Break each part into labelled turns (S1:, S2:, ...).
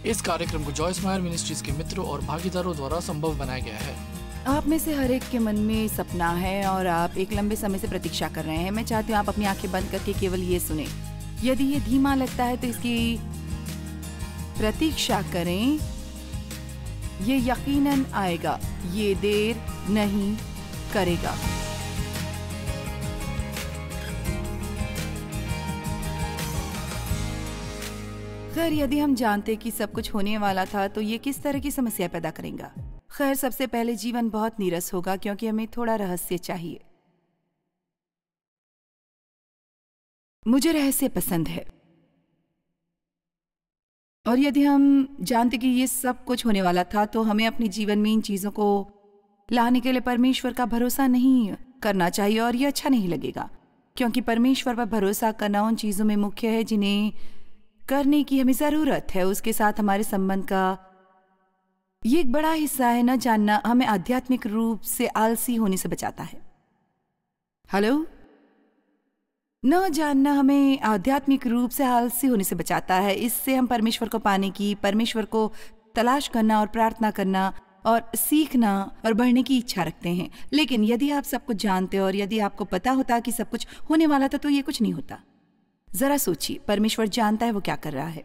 S1: इस कार्यक्रम को जॉयस मायर मिनिस्ट्रीज के मित्रों और भागीदारों द्वारा संभव बनाया गया है।
S2: आप में से हर एक के मन में सपना है और आप एक लंबे समय से प्रतीक्षा कर रहे हैं। मैं चाहती हूँ आप अपनी आंखें बंद करके केवल ये सुने। यदि ये धीमा लगता है तो इसकी प्रतीक्षा करें, ये यकीनन आएगा, ये देर नहीं करेगा। खैर, यदि हम जानते कि सब कुछ होने वाला था तो ये किस तरह की समस्या पैदा करेगा। खैर, सबसे पहले जीवन बहुत नीरस होगा क्योंकि हमें थोड़ा रहस्य चाहिए। मुझे रहस्य पसंद है। और यदि हम जानते कि ये सब कुछ होने वाला था तो हमें अपने जीवन में इन चीजों को लाने के लिए परमेश्वर का भरोसा नहीं करना चाहिए। और ये अच्छा नहीं लगेगा क्योंकि परमेश्वर पर भरोसा करना उन चीजों में मुख्य है जिन्हें करने की हमें जरूरत है। उसके साथ हमारे संबंध का ये एक बड़ा हिस्सा है। न जानना हमें आध्यात्मिक रूप से आलसी होने से बचाता है। हेलो, न जानना हमें आध्यात्मिक रूप से आलसी होने से बचाता है। इससे हम परमेश्वर को पाने की, परमेश्वर को तलाश करना और प्रार्थना करना और सीखना और बढ़ने की इच्छा रखते हैं। लेकिन यदि आप सब कुछ जानते और यदि आपको पता होता कि सब कुछ होने वाला था तो ये कुछ नहीं होता। जरा सोचिए, परमेश्वर जानता है वो क्या कर रहा है।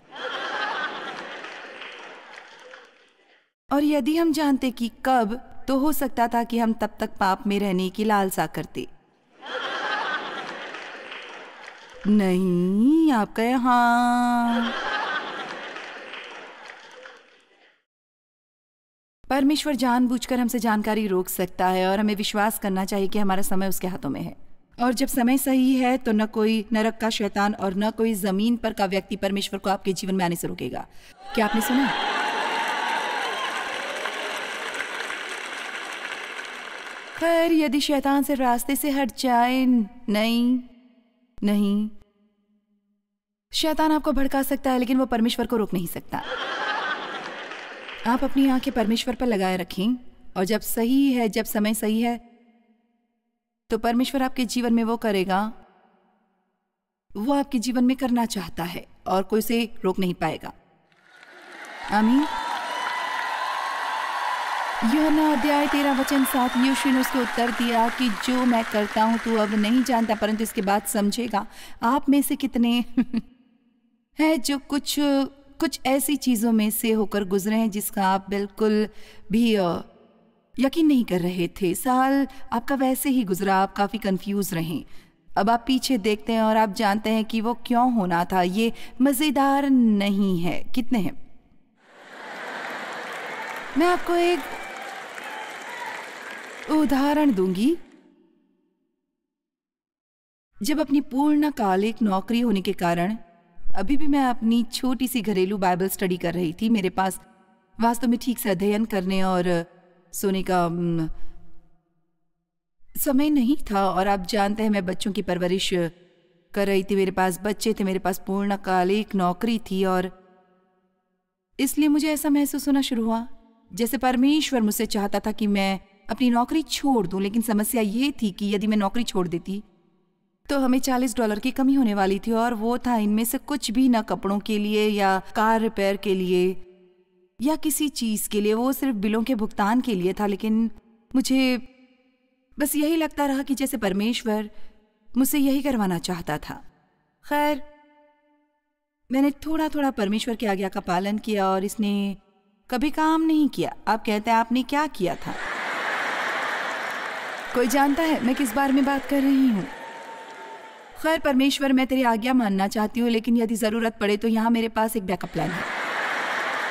S2: और यदि हम जानते कि कब, तो हो सकता था कि हम तब तक पाप में रहने की लालसा करते। नहीं, आप कहे हाँ। परमेश्वर जानबूझकर हमसे जानकारी रोक सकता है और हमें विश्वास करना चाहिए कि हमारा समय उसके हाथों में है। और जब समय सही है तो न कोई नरक का शैतान और न कोई जमीन पर का व्यक्ति परमेश्वर को आपके जीवन में आने से रोकेगा। क्या आपने सुना? खैर, यदि शैतान से रास्ते से हट जाए, नहीं, शैतान आपको भड़का सकता है लेकिन वो परमेश्वर को रोक नहीं सकता। आप अपनी आंखें परमेश्वर पर लगाए रखें और जब सही है, जब समय सही है तो परमेश्वर आपके जीवन में वो करेगा, वो आपके जीवन में करना चाहता है और कोई उसे रोक नहीं पाएगा। आमीन। यूहन्ना अध्याय 13:7, यीशु ने उसको उत्तर दिया कि जो मैं करता हूं तू अब नहीं जानता परंतु इसके बाद समझेगा। आप में से कितने हैं जो कुछ ऐसी चीजों में से होकर गुजरे हैं जिसका आप बिल्कुल भी यकीन नहीं कर रहे थे। साल आपका वैसे ही गुजरा, आप काफी कंफ्यूज रहे। अब आप पीछे देखते हैं और आप जानते हैं कि वो क्यों होना था। ये मजेदार नहीं है। कितने हैं? मैं आपको एक उदाहरण दूंगी। जब अपनी पूर्णकालिक नौकरी होने के कारण अभी भी मैं अपनी छोटी सी घरेलू बाइबल स्टडी कर रही थी। मेरे पास वास्तव में ठीक से अध्ययन करने और सोने का समय नहीं था। और आप जानते हैं मैं बच्चों की परवरिश कर रही थी, मेरे पास बच्चे थे, मेरे पास पूर्णकालिक नौकरी थी और इसलिए मुझे ऐसा महसूस होना शुरू हुआ जैसे परमेश्वर मुझसे चाहता था कि मैं अपनी नौकरी छोड़ दूं। लेकिन समस्या ये थी कि यदि मैं नौकरी छोड़ देती तो हमें $40 की कमी होने वाली थी और वो था इनमें से कुछ भी ना कपड़ों के लिए या कार रिपेयर के लिए या किसी चीज के लिए, वो सिर्फ बिलों के भुगतान के लिए था। लेकिन मुझे बस यही लगता रहा कि जैसे परमेश्वर मुझसे यही करवाना चाहता था। खैर, मैंने थोड़ा थोड़ा परमेश्वर की आज्ञा का पालन किया और इसने कभी काम नहीं किया। आप कहते हैं आपने क्या किया था? कोई जानता है मैं किस बारे में बात कर रही हूँ? खैर, परमेश्वर, मैं तेरी आज्ञा मानना चाहती हूँ लेकिन यदि जरूरत पड़े तो यहाँ मेरे पास एक बैकअप प्लान है।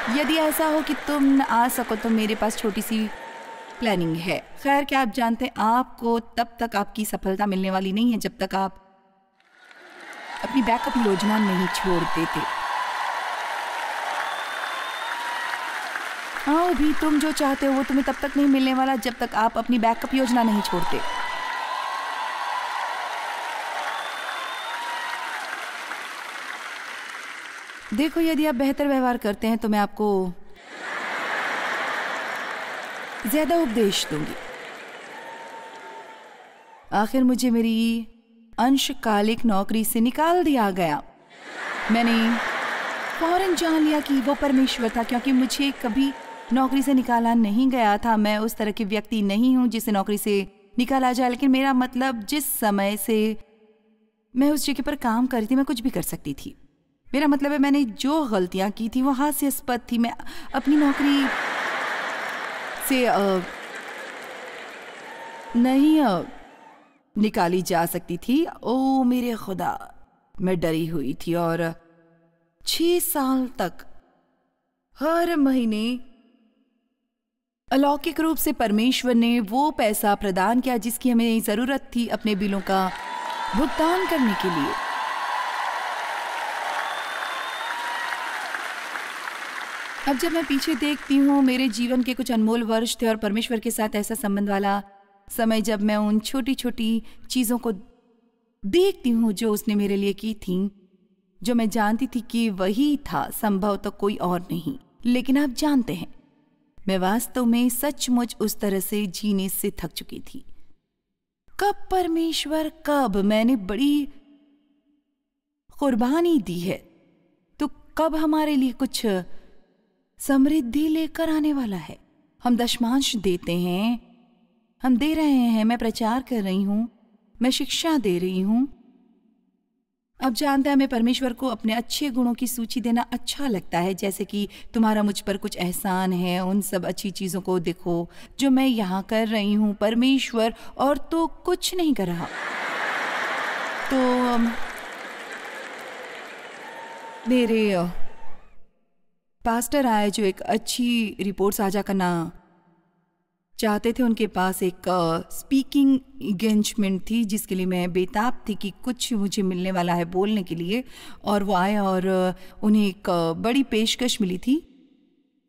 S2: यदि ऐसा हो कि तुम न आ सको तो मेरे पास छोटी सी प्लानिंग है। खैर, क्या आप जानते हैं आपको तब तक आपकी सफलता मिलने वाली नहीं है जब तक आप अपनी बैकअप योजना नहीं छोड़ देते। हाँ, भी तुम जो चाहते हो वो तुम्हें तब तक नहीं मिलने वाला जब तक आप अपनी बैकअप योजना नहीं छोड़ते। देखो, यदि आप बेहतर व्यवहार करते हैं तो मैं आपको ज्यादा उपदेश दूंगी। आखिर मुझे मेरी अंशकालिक नौकरी से निकाल दिया गया। मैंने फौरन जान लिया कि वो परमेश्वर था, क्योंकि मुझे कभी नौकरी से निकाला नहीं गया था। मैं उस तरह के व्यक्ति नहीं हूँ जिसे नौकरी से निकाला जाए, लेकिन मेरा मतलब जिस समय से मैं उस जगह पर काम कर रही थी मैं कुछ भी कर सकती थी। मेरा मतलब है मैंने जो गलतियाँ की थी वो हास्यास्पद थी। मैं अपनी नौकरी से नहीं निकाली जा सकती थी। ओ मेरे खुदा, मैं डरी हुई थी और 6 साल तक हर महीने अलौकिक रूप से परमेश्वर ने वो पैसा प्रदान किया जिसकी हमें जरूरत थी अपने बिलों का भुगतान करने के लिए। अब जब मैं पीछे देखती हूँ, मेरे जीवन के कुछ अनमोल वर्ष थे और परमेश्वर के साथ ऐसा संबंध वाला समय जब मैं उन छोटी छोटी चीज़ों को देखती हूँ जो उसने मेरे लिए की थी, जो मैं जानती थी कि वही था, संभव तो कोई और नहीं। लेकिन आप जानते हैं, मैं वास्तव में सचमुच उस तरह से जीने से थक चुकी थी। कब परमेश्वर, कब मैंने बड़ी कुर्बानी दी है, तो कब हमारे लिए कुछ समृद्धि लेकर आने वाला है। हम दशमांश देते हैं, हम दे रहे हैं, मैं प्रचार कर रही हूं, मैं शिक्षा दे रही हूं। अब जानते हैं, हमें परमेश्वर को अपने अच्छे गुणों की सूची देना अच्छा लगता है, जैसे कि तुम्हारा मुझ पर कुछ एहसान है, उन सब अच्छी चीज़ों को देखो जो मैं यहाँ कर रही हूँ। परमेश्वर और तो कुछ नहीं कर रहा। तो मेरे पास्टर आए जो एक अच्छी रिपोर्ट साझा करना चाहते थे। उनके पास एक स्पीकिंग एंगेजमेंट थी जिसके लिए मैं बेताब थी कि कुछ मुझे मिलने वाला है बोलने के लिए। और वो आए और उन्हें एक बड़ी पेशकश मिली थी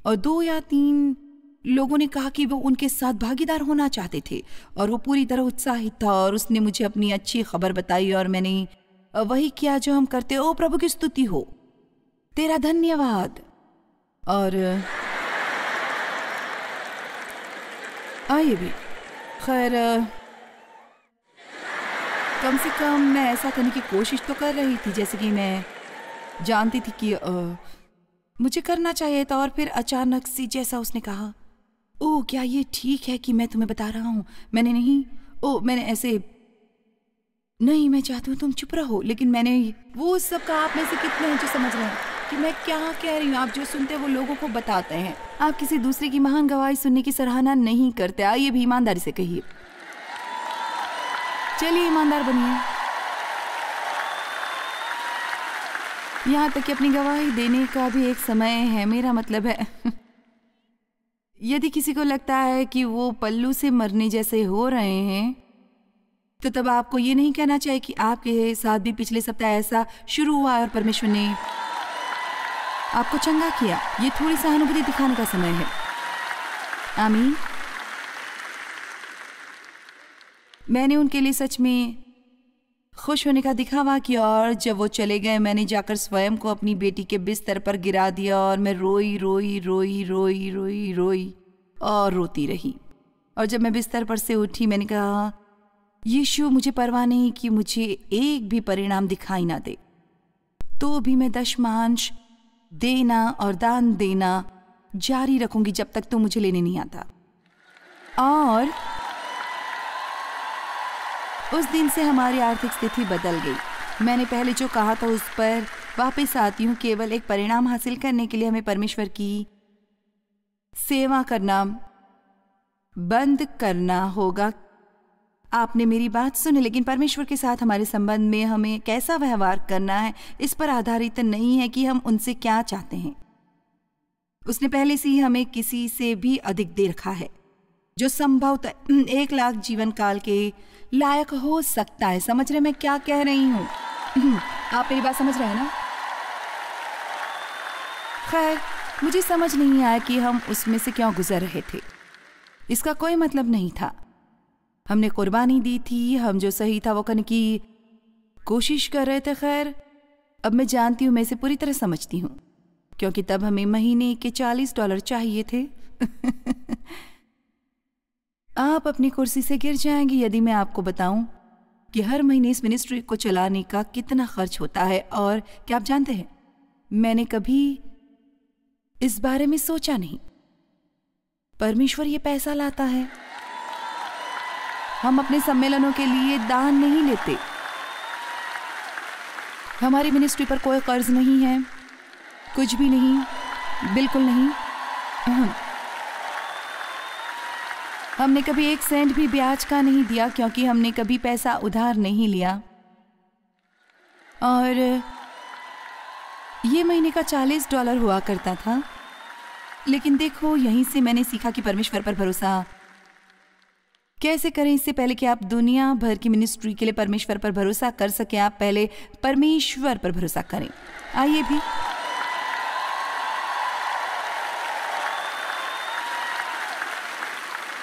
S2: और 2 या 3 लोगों ने कहा कि वो उनके साथ भागीदार होना चाहते थे और वो पूरी तरह उत्साहित था और उसने मुझे अपनी अच्छी खबर बताई और मैंने वही किया जो हम करते। ओ प्रभु की स्तुति हो, तेरा धन्यवाद। और आइए भी, खैर कम से कम मैं ऐसा करने की कोशिश तो कर रही थी जैसे कि मैं जानती थी कि मुझे करना चाहिए था। और फिर अचानक से जैसा उसने कहा, ओह क्या ये ठीक है कि मैं तुम्हें बता रहा हूँ? मैंने नहीं, ओ मैंने ऐसे नहीं, मैं चाहती हूँ तुम चुप रहो। लेकिन मैंने वो सब कहा। आप में से कितने हैं जो समझ रहे हैं कि मैं क्या कह रही हूँ? आप जो सुनते हैं वो लोगों को बताते हैं। आप किसी दूसरे की महान गवाही सुनने की सराहना नहीं करते। आइए भी ईमानदारी से कहिए, चलिए ईमानदार बनिए। यहाँ तक कि अपनी गवाही देने का भी एक समय है। मेरा मतलब है यदि किसी को लगता है कि वो पल्लू से मरने जैसे हो रहे हैं, तो तब आपको ये नहीं कहना चाहिए कि आपके साथ भी पिछले सप्ताह ऐसा शुरू हुआ और परमेश्वर ने आपको चंगा किया। ये थोड़ी सहानुभूति दिखाने का समय है। आमीन। मैंने उनके लिए सच में खुश होने का दिखावा किया और जब वो चले गए, मैंने जाकर स्वयं को अपनी बेटी के बिस्तर पर गिरा दिया और मैं रोई रोई रोई रोई रोई रोई और रोती रही। और जब मैं बिस्तर पर से उठी, मैंने कहा, यीशु, मुझे परवाह नहीं कि मुझे एक भी परिणाम दिखाई ना दे, तो भी मैं दशमांश देना और दान देना जारी रखूंगी जब तक तो मुझे लेने नहीं आता। और उस दिन से हमारी आर्थिक स्थिति बदल गई। मैंने पहले जो कहा था उस पर वापस आती हूँ। केवल एक परिणाम हासिल करने के लिए हमें परमेश्वर की सेवा करना बंद करना होगा। आपने मेरी बात सुनी, लेकिन परमेश्वर के साथ हमारे संबंध में हमें कैसा व्यवहार करना है इस पर आधारित नहीं है कि हम उनसे क्या चाहते हैं। उसने पहले से ही हमें किसी से भी अधिक दे रखा है जो संभवतः 1 लाख जीवन काल के लायक हो सकता है। समझ रहे मैं क्या कह रही हूँ? आप मेरी बात समझ रहे हैं ना? खैर, मुझे समझ नहीं आया कि हम उसमें से क्यों गुजर रहे थे। इसका कोई मतलब नहीं था। हमने कुर्बानी दी थी, हम जो सही था वो करने की कोशिश कर रहे थे। खैर, अब मैं जानती हूँ, मैं इसे पूरी तरह समझती हूँ, क्योंकि तब हमें महीने के $40 चाहिए थे। आप अपनी कुर्सी से गिर जाएंगे यदि मैं आपको बताऊं कि हर महीने इस मिनिस्ट्री को चलाने का कितना खर्च होता है। और क्या आप जानते हैं, मैंने कभी इस बारे में सोचा नहीं। परमेश्वर ये पैसा लाता है। हम अपने सम्मेलनों के लिए दान नहीं लेते। हमारी मिनिस्ट्री पर कोई कर्ज नहीं है, कुछ भी नहीं, बिल्कुल नहीं। हमने कभी 1 सेंट भी ब्याज का नहीं दिया, क्योंकि हमने कभी पैसा उधार नहीं लिया। और ये महीने का $40 हुआ करता था। लेकिन देखो, यहीं से मैंने सीखा कि परमेश्वर पर भरोसा कैसे करें। इससे पहले कि आप दुनिया भर की मिनिस्ट्री के लिए परमेश्वर पर भरोसा कर सकें, आप पहले परमेश्वर पर भरोसा करें। आइए भी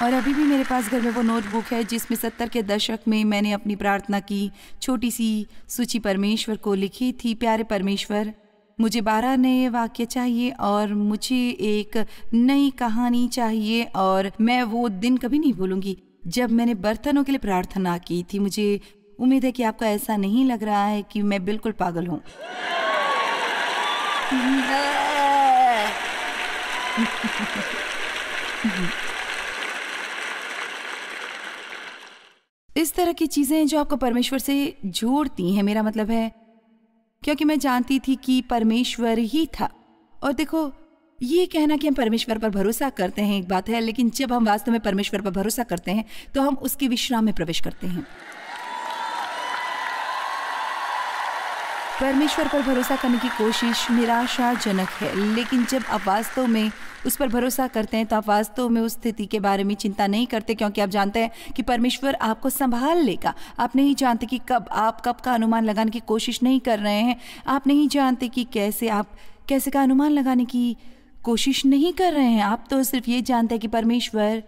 S2: और अभी भी मेरे पास घर में वो नोटबुक है जिसमें 70 के दशक में मैंने अपनी प्रार्थना की छोटी सी सूची परमेश्वर को लिखी थी। प्यारे परमेश्वर, मुझे 12 नए वाक्य चाहिए और मुझे एक नई कहानी चाहिए। और मैं वो दिन कभी नहीं भूलूंगी जब मैंने बर्तनों के लिए प्रार्थना की थी। मुझे उम्मीद है कि आपको ऐसा नहीं लग रहा है कि मैं बिल्कुल पागल हूँ। इस तरह की चीजें जो आपको परमेश्वर से जोड़ती हैं, मेरा मतलब है, क्योंकि मैं जानती थी कि परमेश्वर ही था। और देखो, ये कहना कि हम परमेश्वर पर भरोसा करते हैं एक बात है, लेकिन जब हम वास्तव में परमेश्वर पर भरोसा करते हैं तो हम उसके विश्राम में प्रवेश करते हैं। परमेश्वर पर भरोसा करने की कोशिश निराशाजनक है, लेकिन जब आप वास्तव में उस पर भरोसा करते हैं तो आप वास्तव में उस स्थिति के बारे में चिंता नहीं करते, क्योंकि आप जानते हैं कि परमेश्वर आपको संभाल लेगा। आप नहीं जानते कि आप कब का अनुमान लगाने की कोशिश नहीं कर रहे हैं। आप नहीं जानते कि कैसे का अनुमान लगाने की कोशिश नहीं कर रहे हैं। आप तो सिर्फ ये जानते हैं कि परमेश्वर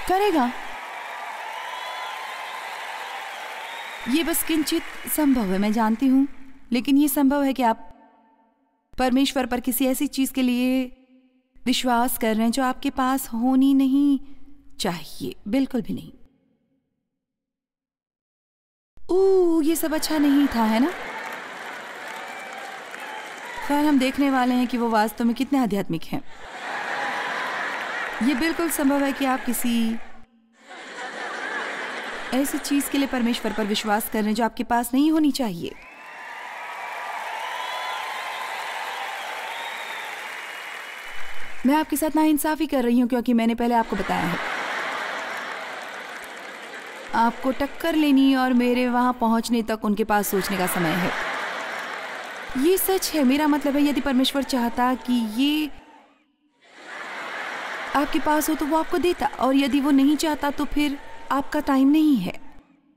S2: करेगा। ये बस किंचित संभव है, मैं जानती हूं, लेकिन ये संभव है कि आप परमेश्वर पर किसी ऐसी चीज के लिए विश्वास कर रहे हैं जो आपके पास होनी नहीं चाहिए, बिल्कुल भी नहीं। ये सब अच्छा नहीं था, है ना? खैर, हम देखने वाले हैं कि वो वास्तव में कितने आध्यात्मिक हैं। ये बिल्कुल संभव है कि आप किसी ऐसी चीज के लिए परमेश्वर पर विश्वास कर रहे हैं जो आपके पास नहीं होनी चाहिए। मैं आपके साथ नाइंसाफी कर रही हूं, क्योंकि मैंने पहले आपको बताया है आपको टक्कर लेनी और मेरे वहां पहुंचने तक उनके पास सोचने का समय है। ये सच है। मेरा मतलब है, यदि परमेश्वर चाहता कि ये आपके पास हो तो वो आपको देता, और यदि वो नहीं चाहता तो फिर आपका टाइम नहीं है।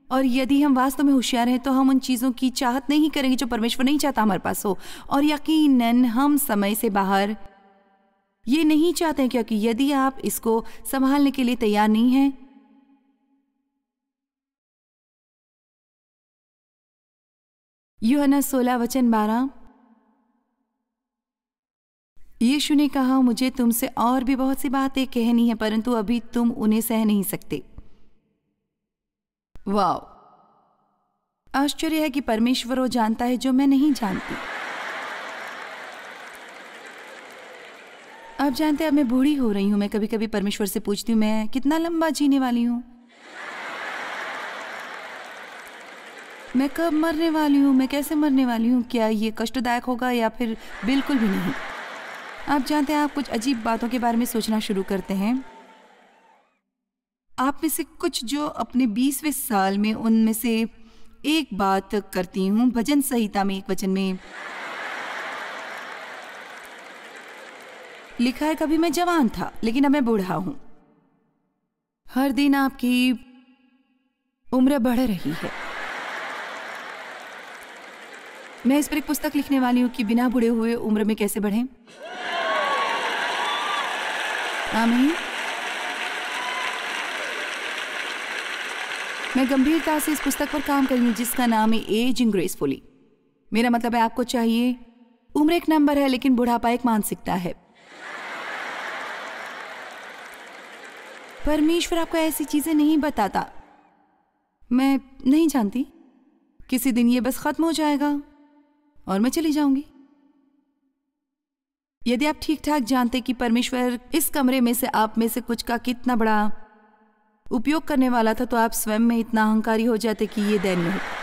S2: और यदि हम वास्तव में होशियार हैं तो हम उन चीज़ों की चाहत नहीं करेंगे जो परमेश्वर नहीं चाहता हमारे पास हो। और यकीनन हम समय से बाहर ये नहीं चाहते हैं, क्योंकि यदि आप इसको संभालने के लिए तैयार नहीं हैं, यूहन्ना 16:12, यीशु ने कहा, मुझे तुमसे और भी बहुत सी बातें कहनी है, परंतु अभी तुम उन्हें सह नहीं सकते। वाह, आश्चर्य है कि परमेश्वर वो जानता है जो मैं नहीं जानती। आप जानते हैं, अब मैं बूढ़ी हो रही हूं। मैं कभी कभी परमेश्वर से पूछती हूँ, मैं कितना लंबा जीने वाली हूँ, मैं कब मरने वाली हूँ, मैं कैसे मरने वाली हूँ, क्या ये कष्टदायक होगा या फिर बिल्कुल भी नहीं। आप जानते हैं, आप कुछ अजीब बातों के बारे में सोचना शुरू करते हैं। आप में से कुछ जो अपने 20वें साल में, उनमें से एक बात करती हूँ। भजन संहिता में एक वचन में लिखा है, कभी मैं जवान था लेकिन अब मैं बूढ़ा हूं। हर दिन आपकी उम्र बढ़ रही है। मैं इस पर एक पुस्तक लिखने वाली हूं कि बिना बूढ़े हुए उम्र में कैसे बढ़ें। आमीन। मैं गंभीरता से इस पुस्तक पर काम कर रही हूं जिसका नाम है एजिंग ग्रेसफुली। मेरा मतलब है, आपको चाहिए, उम्र एक नंबर है लेकिन बुढ़ापा एक मानसिकता है। परमेश्वर आपको ऐसी चीजें नहीं बताता। मैं नहीं जानती, किसी दिन ये बस खत्म हो जाएगा और मैं चली जाऊंगी। यदि आप ठीक ठाक जानते कि परमेश्वर इस कमरे में से आप में से कुछ का कितना बड़ा उपयोग करने वाला था, तो आप स्वयं में इतना अहंकारी हो जाते कि ये दैन्य होता।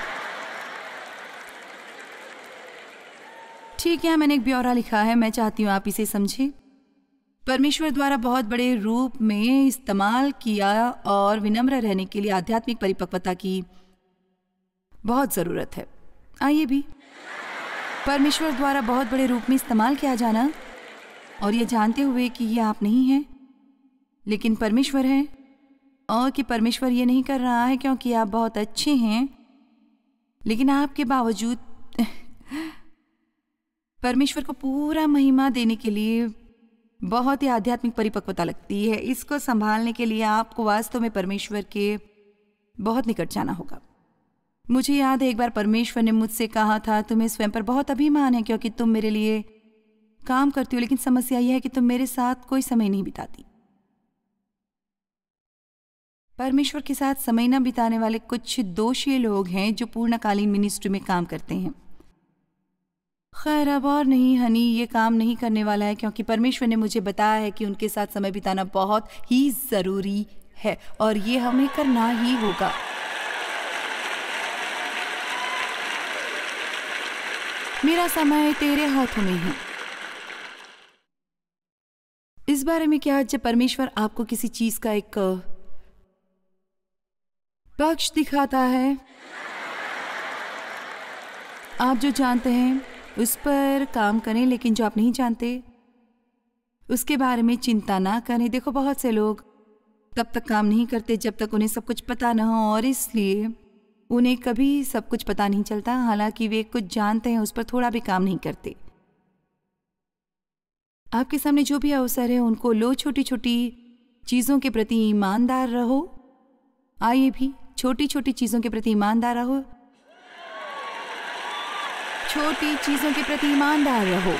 S2: ठीक है, मैंने एक ब्यौरा लिखा है, मैं चाहती हूं आप इसे समझें। परमेश्वर द्वारा बहुत बड़े रूप में इस्तेमाल किया और विनम्र रहने के लिए आध्यात्मिक परिपक्वता की बहुत ज़रूरत है। आइए भी, परमेश्वर द्वारा बहुत बड़े रूप में इस्तेमाल किया जाना और ये जानते हुए कि ये आप नहीं हैं लेकिन परमेश्वर हैं, और कि परमेश्वर ये नहीं कर रहा है क्योंकि आप बहुत अच्छे हैं, लेकिन आपके बावजूद परमेश्वर को पूरा महिमा देने के लिए बहुत ही आध्यात्मिक परिपक्वता लगती है। इसको संभालने के लिए आपको वास्तव में परमेश्वर के बहुत निकट जाना होगा। मुझे याद है एक बार परमेश्वर ने मुझसे कहा था, तुम्हें स्वयं पर बहुत अभिमान है क्योंकि तुम मेरे लिए काम करती हो, लेकिन समस्या यह है कि तुम मेरे साथ कोई समय नहीं बिताती। परमेश्वर के साथ समय न बिताने वाले कुछ दोषी लोग हैं जो पूर्णकालीन मिनिस्ट्री में काम करते हैं। खैर, अब और नहीं हनी, ये काम नहीं करने वाला है क्योंकि परमेश्वर ने मुझे बताया है कि उनके साथ समय बिताना बहुत ही जरूरी है और ये हमें करना ही होगा। मेरा समय तेरे हाथों में है। इस बारे में क्या, जब परमेश्वर आपको किसी चीज का एक पक्ष दिखाता है, आप जो जानते हैं उस पर काम करें, लेकिन जो आप नहीं जानते उसके बारे में चिंता ना करें। देखो, बहुत से लोग तब तक काम नहीं करते जब तक उन्हें सब कुछ पता न हो, और इसलिए उन्हें कभी सब कुछ पता नहीं चलता। हालांकि वे कुछ जानते हैं, उस पर थोड़ा भी काम नहीं करते। आपके सामने जो भी अवसर है उनको लो, छोटी छोटी चीज़ों के प्रति ईमानदार रहो। आइए भी, छोटी छोटी चीज़ों के प्रति ईमानदार रहो, छोटी चीज़ों के प्रति ईमानदार रहो।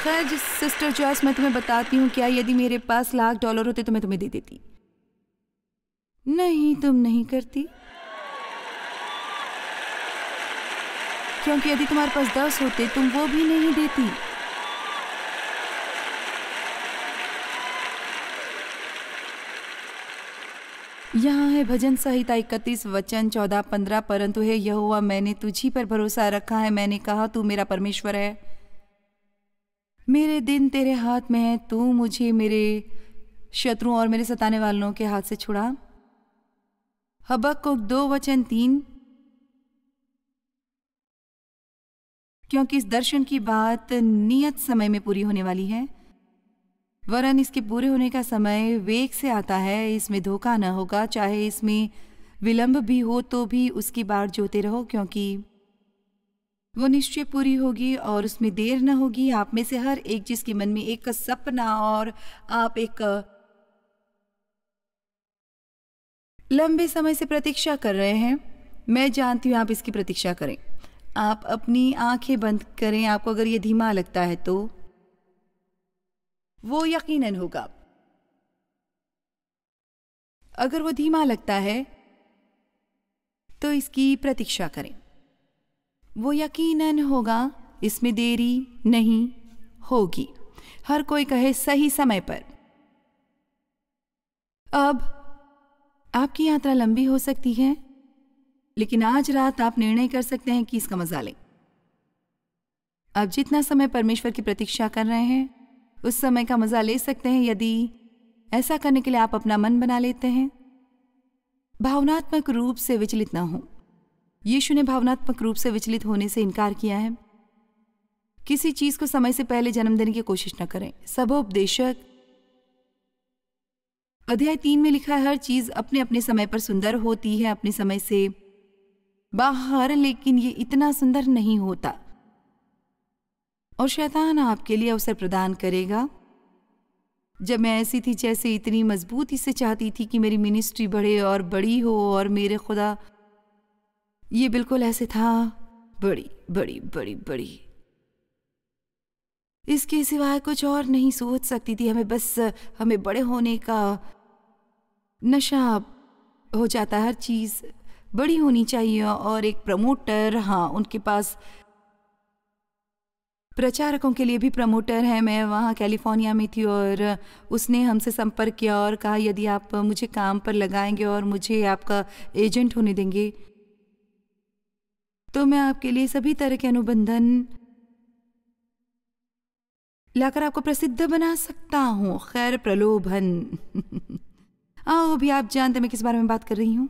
S2: खैर, जिस सिस्टर जॉयस, मैं तुम्हें बताती हूँ, क्या यदि मेरे पास $1,00,000 होते तो मैं तुम्हें दे देती? नहीं, तुम नहीं करती, क्योंकि यदि तुम्हारे पास 10 होते तुम वो भी नहीं देती। यहाँ है भजन संहिता 31 वचन 14-15, परंतु हे यहोवा, मैंने तुझी पर भरोसा रखा है। मैंने कहा, तू मेरा परमेश्वर है, मेरे दिन तेरे हाथ में है, तू मुझे मेरे शत्रुओं और मेरे सताने वालों के हाथ से छुड़ा। हबक्कुक 2 वचन 3, क्योंकि इस दर्शन की बात नियत समय में पूरी होने वाली है, वरन इसके पूरे होने का समय वेग से आता है। इसमें धोखा न होगा, चाहे इसमें विलंब भी हो तो भी उसकी बाट जोते रहो, क्योंकि वो निश्चय पूरी होगी और उसमें देर न होगी। आप में से हर एक जिसके मन में एक सपना और आप एक लंबे समय से प्रतीक्षा कर रहे हैं, मैं जानती हूँ आप इसकी प्रतीक्षा करें। आप अपनी आंखें बंद करें। आपको अगर ये धीमा लगता है तो वो यकीनन होगा। अगर वो धीमा लगता है तो इसकी प्रतीक्षा करें, वो यकीनन होगा, इसमें देरी नहीं होगी। हर कोई कहे सही समय पर। अब आपकी यात्रा लंबी हो सकती है, लेकिन आज रात आप निर्णय कर सकते हैं कि इसका मजा लें। आप जितना समय परमेश्वर की प्रतीक्षा कर रहे हैं उस समय का मजा ले सकते हैं, यदि ऐसा करने के लिए आप अपना मन बना लेते हैं। भावनात्मक रूप से विचलित ना हो। यीशु ने भावनात्मक रूप से विचलित होने से इनकार किया है। किसी चीज को समय से पहले जन्म देने की कोशिश न करें। सबोपदेशक अध्याय 3 में लिखा है, हर चीज अपने अपने समय पर सुंदर होती है, अपने समय से बाहर, लेकिन ये इतना सुंदर नहीं होता। और शैतान आपके लिए अवसर प्रदान करेगा। जब मैं ऐसी थी जैसे इतनी मजबूती से चाहती थी कि मेरी मिनिस्ट्री बढ़े और बड़ी हो, और मेरे खुदा, ये बिल्कुल ऐसे था, बड़ी बड़ी बड़ी बड़ी, इसके सिवाय कुछ और नहीं सोच सकती थी। हमें बड़े होने का नशा हो जाता है। हर चीज बड़ी होनी चाहिए और एक प्रमोटर, हाँ उनके पास प्रचारकों के लिए भी प्रमोटर है। मैं वहाँ कैलिफोर्निया में थी और उसने हमसे संपर्क किया और कहा यदि आप मुझे काम पर लगाएंगे और मुझे आपका एजेंट होने देंगे तो मैं आपके लिए सभी तरह के अनुबंधन लाकर आपको प्रसिद्ध बना सकता हूँ। खैर प्रलोभन आओ अभी आप जानते मैं किस बारे में बात कर रही हूँ।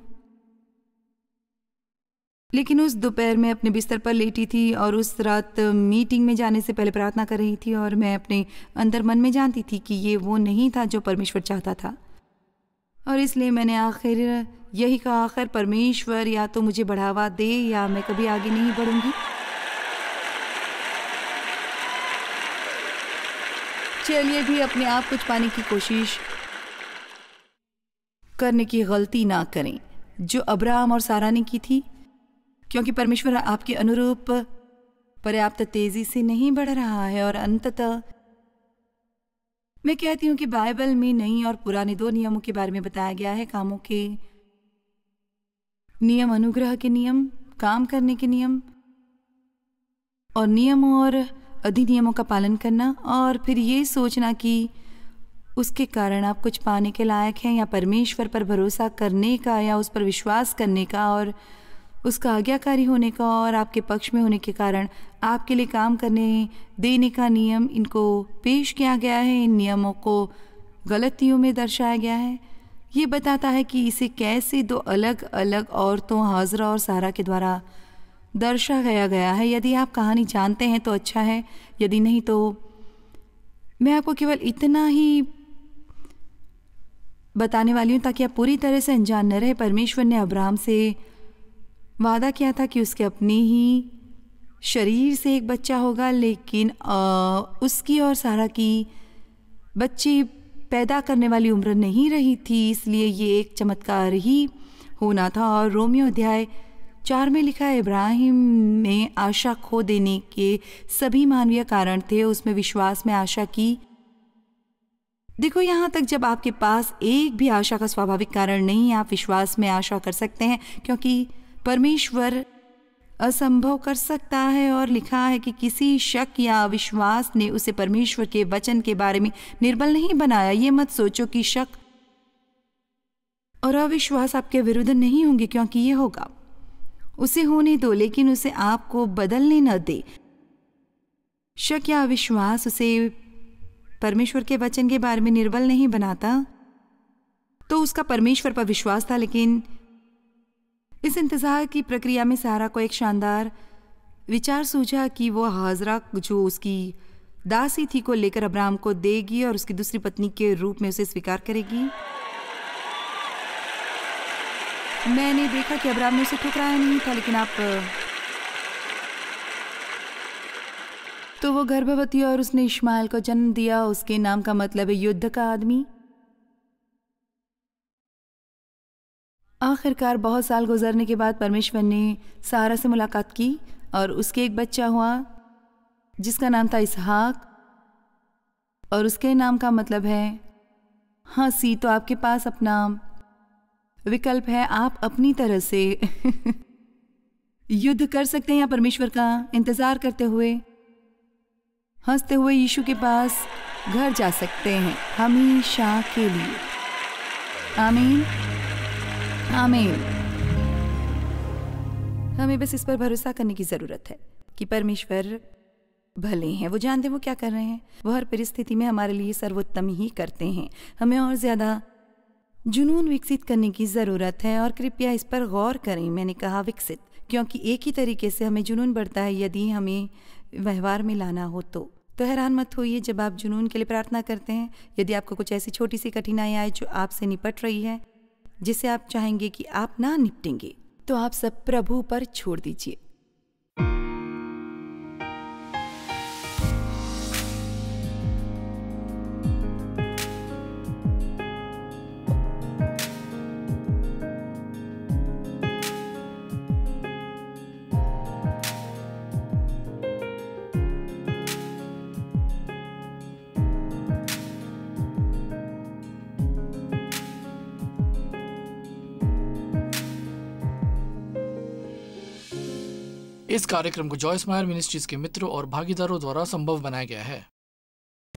S2: लेकिन उस दोपहर में अपने बिस्तर पर लेटी थी और उस रात मीटिंग में जाने से पहले प्रार्थना कर रही थी और मैं अपने अंदर मन में जानती थी कि ये वो नहीं था जो परमेश्वर चाहता था। और इसलिए मैंने आखिर यही कहा, आखिर परमेश्वर या तो मुझे बढ़ावा दे या मैं कभी आगे नहीं बढ़ूंगी। चलिए भी अपने आप कुछ पाने की कोशिश करने की गलती ना करें जो अब्राहम और सारा ने की थी, क्योंकि परमेश्वर आपके अनुरूप पर्याप्त तेजी से नहीं बढ़ रहा है। और अंततः मैं कहती हूँ कि बाइबल में नई और पुराने दो नियमों के बारे में बताया गया है, कामों के नियम, अनुग्रह के नियम, काम करने के नियम, और नियम और अधिनियमों का पालन करना, और फिर ये सोचना कि उसके कारण आप कुछ पाने के लायक हैं, या परमेश्वर पर भरोसा करने का या उस पर विश्वास करने का और उसका आज्ञाकारी होने का और आपके पक्ष में होने के कारण आपके लिए काम करने देने का नियम, इनको पेश किया गया है। इन नियमों को गलतियों में दर्शाया गया है। ये बताता है कि इसे कैसे दो अलग अलग औरतों हाजरा और सारा के द्वारा दर्शाया गया है। यदि आप कहानी जानते हैं तो अच्छा है, यदि नहीं तो मैं आपको केवल इतना ही बताने वाली हूँ ताकि आप पूरी तरह से अनजान न रहे। परमेश्वर ने अब्राहम से वादा किया था कि उसके अपने ही शरीर से एक बच्चा होगा, लेकिन उसकी और सारा की बच्चे पैदा करने वाली उम्र नहीं रही थी, इसलिए ये एक चमत्कार ही होना था। और रोमियो अध्याय 4 में लिखा है, इब्राहिम में आशा खो देने के सभी मानवीय कारण थे, उसमें विश्वास में आशा की। देखो यहाँ तक जब आपके पास एक भी आशा का स्वाभाविक कारण नहीं, आप विश्वास में आशा कर सकते हैं, क्योंकि परमेश्वर असंभव कर सकता है। और लिखा है कि किसी शक या अविश्वास ने उसे परमेश्वर के वचन के बारे में निर्बल नहीं बनाया। ये मत सोचो कि शक और अविश्वास आपके विरुद्ध नहीं होंगे, क्योंकि ये होगा। उसे होने दो, लेकिन उसे आपको बदलने न दे। शक या अविश्वास उसे परमेश्वर के वचन के बारे में निर्बल नहीं बनाता। तो उसका परमेश्वर पर विश्वास था, लेकिन इस इंतजार की प्रक्रिया में सारा को एक शानदार विचार सूझा कि वो हाजरा जो उसकी दासी थी को लेकर अब्राहम को देगी और उसकी दूसरी पत्नी के रूप में उसे स्वीकार करेगी। मैंने देखा कि अब्राहम ने उसे ठुकराया नहीं था, लेकिन आप तो वो गर्भवती और उसने इश्माएल को जन्म दिया। उसके नाम का मतलब है युद्ध का आदमी। आखिरकार बहुत साल गुजरने के बाद परमेश्वर ने सारा से मुलाकात की और उसके एक बच्चा हुआ जिसका नाम था इसहाक, और उसके नाम का मतलब है हंसी। तो आपके पास अपना विकल्प है, आप अपनी तरह से युद्ध कर सकते हैं या परमेश्वर का इंतजार करते हुए हंसते हुए यीशु के पास घर जा सकते हैं हमेशा के लिए। आमीन आमीन। हमें बस इस पर भरोसा करने की ज़रूरत है कि परमेश्वर भले हैं, वो जानते हैं वो क्या कर रहे हैं। वो हर परिस्थिति में हमारे लिए सर्वोत्तम ही करते हैं। हमें और ज़्यादा जुनून विकसित करने की ज़रूरत है, और कृपया इस पर गौर करें। मैंने कहा विकसित, क्योंकि एक ही तरीके से हमें जुनून बढ़ता है यदि हमें व्यवहार में लाना हो तो हैरान मत होइए जब आप जुनून के लिए प्रार्थना करते हैं। यदि आपको कुछ ऐसी छोटी सी कठिनाई आए जो आपसे निपट रही है, जिसे आप चाहेंगे कि आप ना निपटेंगे, तो आप सब प्रभु पर छोड़ दीजिए।
S1: इस कार्यक्रम को जॉयस मायर मिनिस्ट्रीज के मित्रों और भागीदारों द्वारा संभव बनाया गया है।